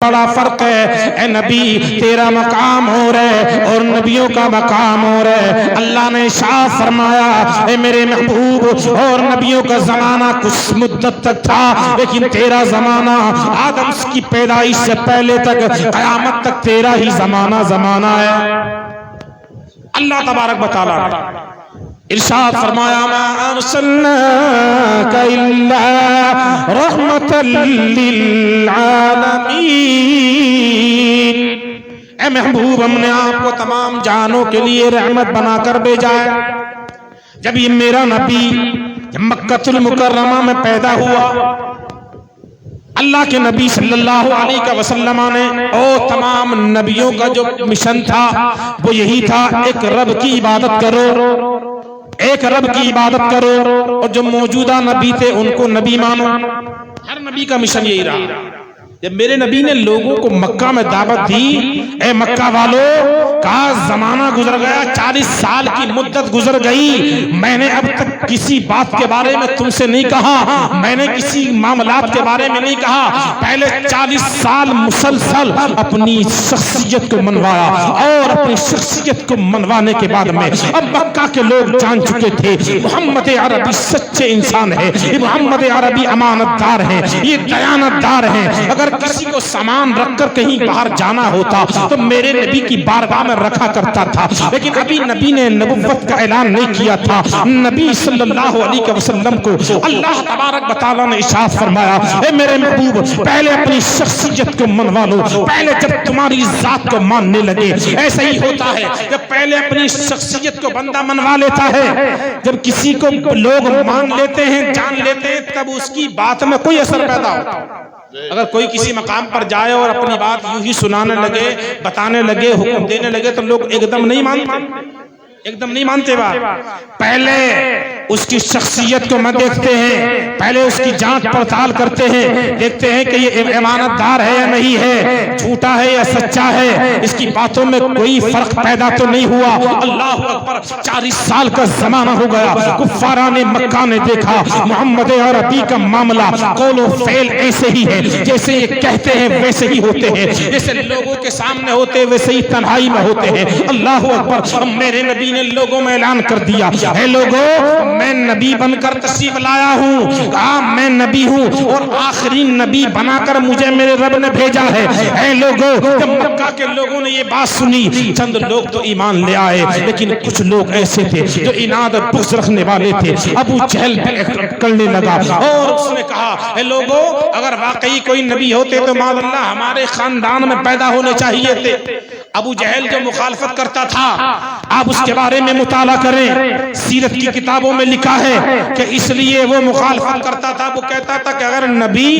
بڑا فرق ہے۔ اے نبی تیرا مقام اور ہے اور نبیوں کا مقام اور ہے۔ اللہ نے ارشاد فرمایا اے میرے محبوب اور نبیوں کا زمانہ کچھ مدت تک تھا، لیکن تیرا زمانہ آدم کی پیدائش سے پہلے تک قیامت تک تیرا ہی زمانہ ہے۔ اللہ تبارک و تعالیٰ نے ارشاد فرمایا ما ارسلناک الا رحمتا للعالمین، اے محبوب ہم نے آپ کو تمام جہانوں کے لیے رحمت بنا کر بھیجا ہے۔ جب یہ میرا نبی مکہ المکرمہ میں پیدا ہوا، اللہ کے نبی صلی اللہ علیہ وسلم نے اور تمام نبیوں کا جو مشن تھا وہ یہی تھا، ایک رب کی عبادت کرو، ایک رب کی عبادت کرو، اور جو موجودہ نبی تھے ان کو نبی مانو۔ ہر نبی کا مشن یہی رہا۔ جب میرے نبی نے لوگوں کو مکہ میں دعوت دی، اے مکہ والو کا زمانہ گزر گیا، 40 سال کی مدت گزر گئی، میں نے اب تک کسی بات کے بارے میں تم سے نہیں کہا، میں نے کسی معاملات کے بارے میں نہیں کہا۔ پہلے 40 سال مسلسل اپنی شخصیت کو منوایا، اور اپنی شخصیت کو منوانے کے بعد میں اب مکہ کے لوگ جان چکے تھے محمد عربی سچے انسان ہے، یہ محمد عربی امانت دار ہے، یہ دیانت دار ہے۔ اگر کسی کو سامان رکھ کر کہیں باہر جانا ہوتا تو میرے نبی کی بارگاہ میں رکھا کرتا تھا، لیکن ابھی نبی نے نبوت کا اعلان نہیں کیا تھا۔ نبی صلی اللہ علیہ وسلم کو اللہ تبارک و تعالیٰ نے ارشاد فرمایا اے میرے محبوب پہلے اپنی شخصیت کو منوا لو، پہلے جب تمہاری ذات کو ماننے لگے، ایسا ہی ہوتا ہے جب پہلے اپنی شخصیت کو بندہ منوا لیتا ہے، جب کسی کو لوگ مان لیتے ہیں، جان لیتے ہیں، تب اس کی بات میں کوئی اثر پیدا ہوتا ہے۔ اگر کوئی کسی مقام پر جائے اور اپنی بات یوں ہی سنانے لگے، بتانے لگے، حکم دینے لگے تو لوگ ایک دم نہیں مانتے بات۔ پہلے اس کی شخصیت کو دیکھتے ہیں، پہلے اس کی جانچ پڑتال کرتے ہیں، دیکھتے ہیں کہ یہ امانت دار ہے یا نہیں ہے، جھوٹا ہے یا سچا ہے، اس کی باتوں میں کوئی فرق پیدا تو نہیں ہوا۔ اللہ اکبر، 40 سال کا زمانہ ہو گیا، کفاران مکہ نے دیکھا محمد عربی کا معاملہ قول و فعل ایسے ہی ہے، جیسے یہ کہتے ہیں ویسے ہی ہوتے ہیں، جیسے لوگوں کے سامنے ہوتے ویسے ہی تنہائی میں ہوتے ہیں۔ اللہ اکبر، میرے نبی نے لوگوں میں اعلان کر دیا اے لوگوں میں نبی بن کر تشریف لایا ہوں، کہا میں نبی ہوں اور آخری نبی بنا کر مجھے میرے رب نے بھیجا ہے۔ اے لوگوں، جب مکہ کے لوگوں نے یہ بات سنی، چند لوگ تو ایمان لے آئے، لیکن کچھ لوگ ایسے تھے جو اناد اور بغض رکھنے والے تھے۔ ابو جہل کرنے لگا اور اس نے کہا اے لوگوں اگر واقعی کوئی نبی ہوتے تو معاذ اللہ ہمارے خاندان میں پیدا ہونے چاہیے تھے۔ ابو جہل جو مخالفت کرتا تھا، آپ اس کے بارے میں مطالعہ کریں، سیرت کی کتابوں میں لکھا ہے کہ اس لیے وہ مخالفت کرتا تھا، وہ کہتا تھا کہ اگر نبی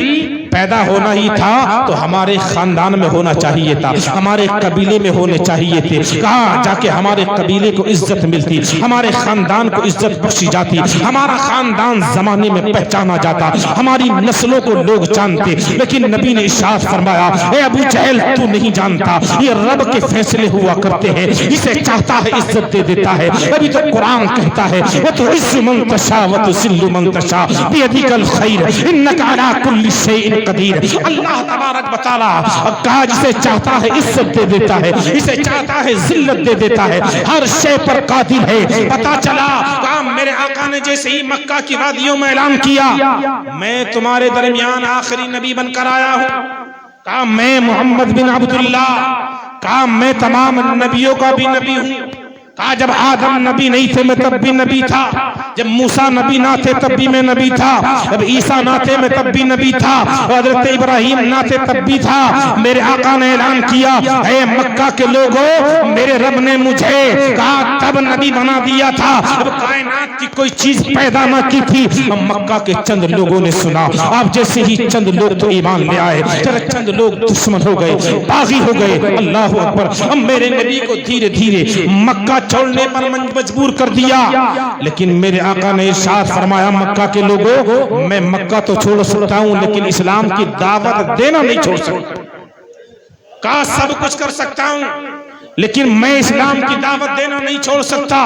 پیدا ہونا ہی تھا تو ہمارے خاندان میں ہونا چاہیے تھا، ہمارے قبیلے میں ہونے چاہیے تھے، کہاں جا کے ہمارے قبیلے کو عزت ملتی، ہمارے خاندان کو عزت بخشی جاتی، ہمارا خاندان زمانے میں پہچانا جاتا، ہماری نسلوں کو لوگ جانتے۔ لیکن نبی نے ارشاد فرمایا اے ابو جہل تو نہیں جانتا، یہ رب کے فیصلے ہوا کرتے ہیں، اسے چاہتا ہے عزت دے دیتا ہے۔ ابھی تو قرآن کہتا ہے وَتُعِزُّ مَن تَشَاءُ وَتُذِلُّ مَن تَشَاءُ بِيَدِكَ الْخَيْرُ إِنَّكَ عَلَىٰ كُلِّ شَيْءٍ قَدِيرٌ۔ اللہ تبارک و تعالیٰ کہا جسے چاہتا ہے عزت دے دیتا ہے، اسے چاہتا ہے ذلت دے دیتا ہے، ہر شے پر قادر ہے۔ پتا چلا کہا میرے آقا نے جیسے ہی مکہ کی وادیوں میں اعلان کیا میں تمہارے درمیان آخری نبی بن کر آیا ہوں، کہا میں محمد بن عبداللہ، کہا میں تمام نبیوں کا بھی نبی ہوں، کہا جب آدم نبی نہیں تھے میں تب بھی نبی تھا، جب موسیٰ نبی نہ تھے تب بھی میں نبی تھا، جب عیسیٰ نہ تھے میں تب بھی نبی تھا، حضرت ابراہیم نہ تھے تب بھی تھا۔ میرے آقا نے اعلان کیا اے مکہ کے لوگوں میرے رب نے مجھے کہا تب نبی بنا دیا تھا، اب کائنات کی کوئی چیز پیدا نہ کی تھی۔ مکہ کے چند لوگوں نے سنا، آپ جیسے ہی چند لوگ تو ایمان لے آئے، چند لوگ دشمن ہو گئے، باغی ہو گئے۔ اللہ اکبر، اب میرے نبی کو دھیرے دھیرے مکہ چھوڑنے پر مجبور کر دیا، لیکن میرے آقا نے ارشاد فرمایا مکہ کے لوگوں میں مکہ تو چھوڑ سکتا ہوں لیکن اسلام کی دعوت دینا نہیں چھوڑ سکتا۔ کہا سب کچھ کر سکتا ہوں لیکن میں اسلام کی دعوت دینا نہیں چھوڑ سکتا.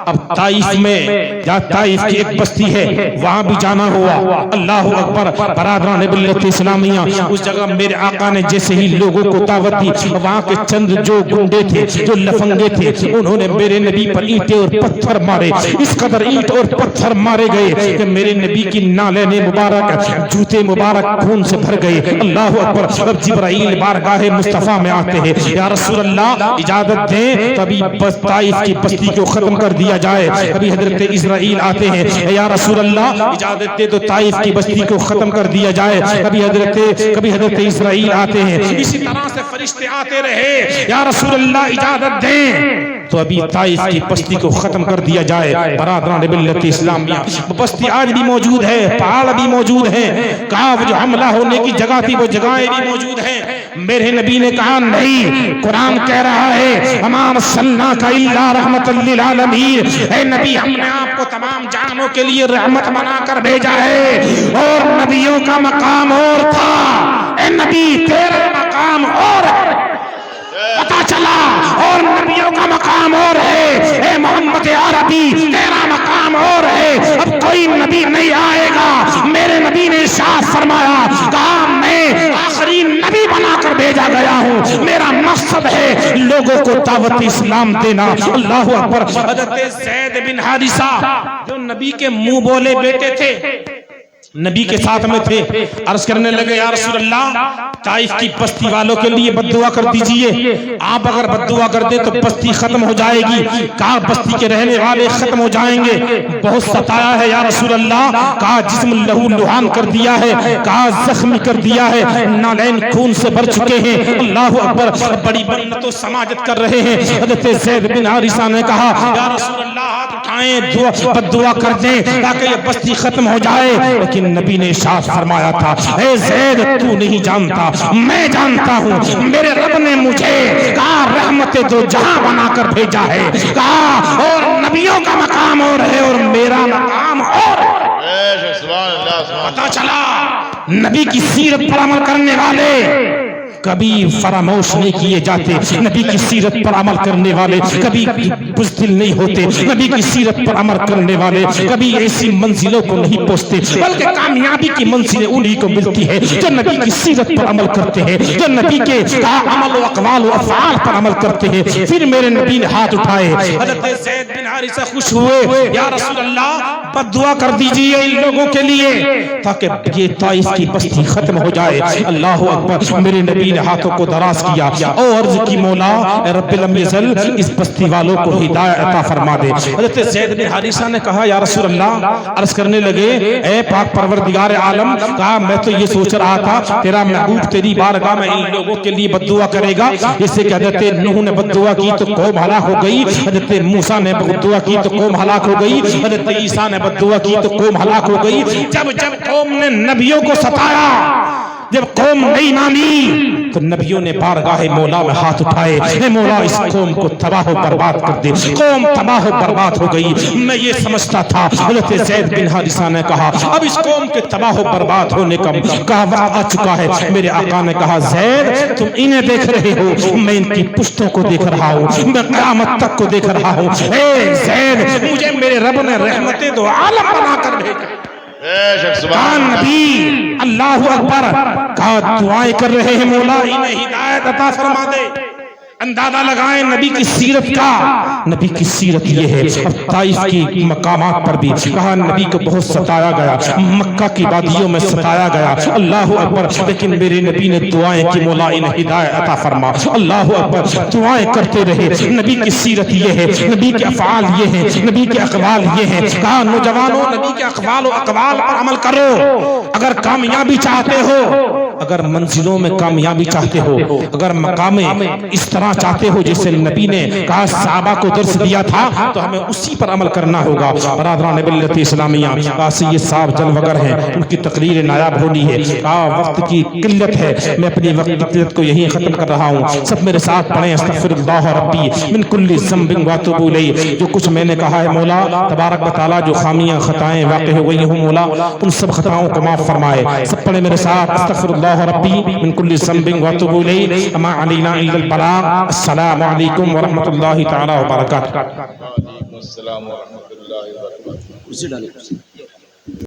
اب طائف میں یا طائف کی ایک بستی ہے وہاں بھی جانا ہوا. اللہ اکبر. برادران ملت اسلامیہ اس جگہ میرے آقا نے جیسے ہی لوگوں کو دعوت دی, وہاں کے چند جو گنڈے تھے جو لفنگے تھے انہوں نے میرے نبی پر اینٹیں اور پتھر مارے. اس قدر اینٹ اور پتھر مارے گئے کہ میرے نبی کی نالین مبارک جوتے مبارک خون سے بھر گئے. اللہ اکبر. اب جبرائیل بارگاہ مصطفیٰ میں آتے ہیں, یا رسول اللہ اجازت دیں کبھی بس طائف کی بستی کو ختم کر دیا جائے. کبھی حضرت اسرائیل آتے ہیں, یا رسول اللہ اجازت دیں تو طائف کی بستی کو ختم کر دیا جائے. کبھی حضرت اسرائیل آتے ہیں. اسی طرح سے فرشتے آتے رہے, یا رسول اللہ اجازت دیں تو ابھی طائف کی بستی کو ختم کر دیا جائے. برادران ملت اسلامیہ بستی آج بھی موجود ہے, پہاڑ بھی موجود ہیں, کہا جو حملہ ہونے کی جگہ تھی وہ جگہیں بھی موجود ہیں. میرے نبی نے کہا نہیں, قرآن کہہ رہا ہے وما ارسلناک الا رحمۃ للعالمین. اے نبی ہم نے آپ کو تمام جہانوں کے لیے رحمت بنا کر بھیجا ہے, اور نبیوں کا مقام اور تھا. اے نبی تیرا مقام اور پتا چلا, اور نبیوں کا مقام اور ہے. اے محمد عربی تیرا مقام اور ہے. اب کوئی نبی نہیں آئے گا. میرے نبی نے ارشاد فرمایا, کہا میں آخری نبی بنا کر بھیجا گیا ہوں, میرا مقصد ہے لوگوں کو دعوت اسلام دینا. اللہ اکبر. حضرت زید بن حارثہ جو نبی کے منہ بولے بیٹے تھے, نبی کے ساتھ میں تھے, عرض کرنے لگے یا رسول اللہ طائف کی بستی والوں کے لیے بد دعا کر دیجئے. آپ اگر بد دعا کر دیں تو بستی ختم ہو جائے گی. کہا بستی کے رہنے والے ختم ہو جائیں گے. بہت ستایا ہے یا رسول اللہ. کہا جسم لہو لہان کر دیا ہے, کہا زخمی کر دیا ہے, نالین خون سے بھر چکے ہیں. اللہ اکبر. بڑی منت و سماجت کر رہے ہیں. حضرت زید بن حارثہ نے کہا یا رسول اللہ ہاتھ اٹھائیں, بد دعا کر دیں تاکہ یہ بستی ختم ہو جائے. لیکن نبی نے ارشاد فرمایا تھا, اے زید تو نہیں جانتا, میں جانتا ہوں. میرے رب نے مجھے کہا رحمت دو جہاں بنا کر بھیجا ہے, کہا اور نبیوں کا مقام اور ہے اور میرا مقام اور. پتا چلا نبی کی سیرت پر عمل کرنے والے کبھی فراموش نہیں کیے جاتے. نبی کی سیرت پر عمل کرنے والے کبھی بزدل نہیں ہوتے. نبی کی سیرت پر عمل کرنے والے کبھی ایسی منزلوں کو نہیں پہنچتے, بلکہ کامیابی کی منزلیں انہی کو ملتی ہے جو نبی کی سیرت پر عمل کرتے ہیں, جو نبی کے عمل و اقوال و افعال پر عمل کرتے ہیں. پھر میرے نبی نے ہاتھ اٹھائے. حضرت زید بن حارثہ خوش ہوئے, یا رسول اللہ بد دعا کر دیجئے ان لوگوں کے لیے تاکہ یہ طائف کی بستی ختم ہو جائے. اللہ اکبر. میرے نبی ہاتھوں کو دراز کیا اور عرض کی مولا اے رب لم یزل اس بستی والوں کو ہدایت عطا فرما دے. حضرت زید بن حارثہ نے کہا یا رسول اللہ, عرض کرنے لگے اے پاک پروردگار عالم, کہا میں تو یہ سوچ رہا تھا تیرا محبوب تیری بارگاہ میں ان لوگوں کے لیے بد دعا کرے گا جس سے کہ حضرت نوح نے بد دعا کی تو قوم ہلاک ہو گئی, حضرت موسیٰ نے بد دعا کی تو قوم ہلاک ہو گئی, حضرت عیسیٰ نے بد دعا کی تو قوم ہلاک ہو گئی. جب قوم نے نبیوں کو ستایا, جب قوم نہیں مانی تو نبیوں نے بارگاہ مولا میں ہاتھ اٹھائے, اے مولا اس قوم کو تباہ و برباد کر دے. قوم تباہ و برباد ہو گئی. میں یہ سمجھتا تھا. حضرت زید بن حارثہ نے کہا اب اس قوم کے تباہ و برباد ہونے کا وقت آ چکا ہے. میرے آقا نے کہا زید تم انہیں دیکھ رہے ہو, میں ان کی پشتوں کو دیکھ رہا ہوں, میں قیامت تک کو دیکھ رہا ہوں. اے زید مجھے میرے رب نے رحمت دو عالم بنا کر بھیجا. کہا نبی اللہ اکبر, کہا دعائیں کر رہے ہیں مولا انہیں ہدایت عطا فرما دے. اندازہ لگائیں نبی کی سیرت کا. نبی کی سیرت یہ ہے. اب طائف کی مقامات پر بھی کہا نبی کو بہت ستایا گیا, مکہ کی وادیوں میں ستایا گیا. اللہ اکبر. لیکن میرے نبی نے دعائیں کی مولا انہیں ہدایت عطا فرما. اللہ اکبر. دعائیں کرتے رہے. نبی کی سیرت یہ ہے, نبی کے افعال یہ ہیں, نبی کے اقوال یہ ہیں. کہا نوجوانوں نبی کے اقوال و اقوال پر عمل کرو. اگر کامیابی چاہتے ہو, اگر منزلوں میں کامیابی چاہتے ہو, اگر مقام اس طرح چاہتے ہو جیسے نبی نے کہا صحابہ کو درس دیا تھا, تو ہمیں اسی پر عمل کرنا ہوگا. برادران ملت اسلامیہ یہ صاحب جلوگر ہیں, ان کی تقریر نایاب ہونی ہے. وقت کی قلت ہے, میں اپنی وقت کی قلت کو یہیں ختم کر رہا ہوں. سب میرے ساتھ پڑھیں استغفر اللہ ربی من کل ذنب واتوب الیہ. جو کچھ میں نے کہا ہے مولا تبارک و تعالی, جو خامیاں خطائیں واقع ہو گئی ہوں مولا ان سب خطاؤں کو معاف فرمائے. سب پڑھیں میرے ساتھ استغفر اللہ اللہ ربی من کل ذنب واتوب الیہ وما علینا الا البلاغ. السلام علیکم ورحمۃ اللہ تعالی وبرکاتہ. وعلیکم السلام ورحمۃ اللہ وبرکاتہ.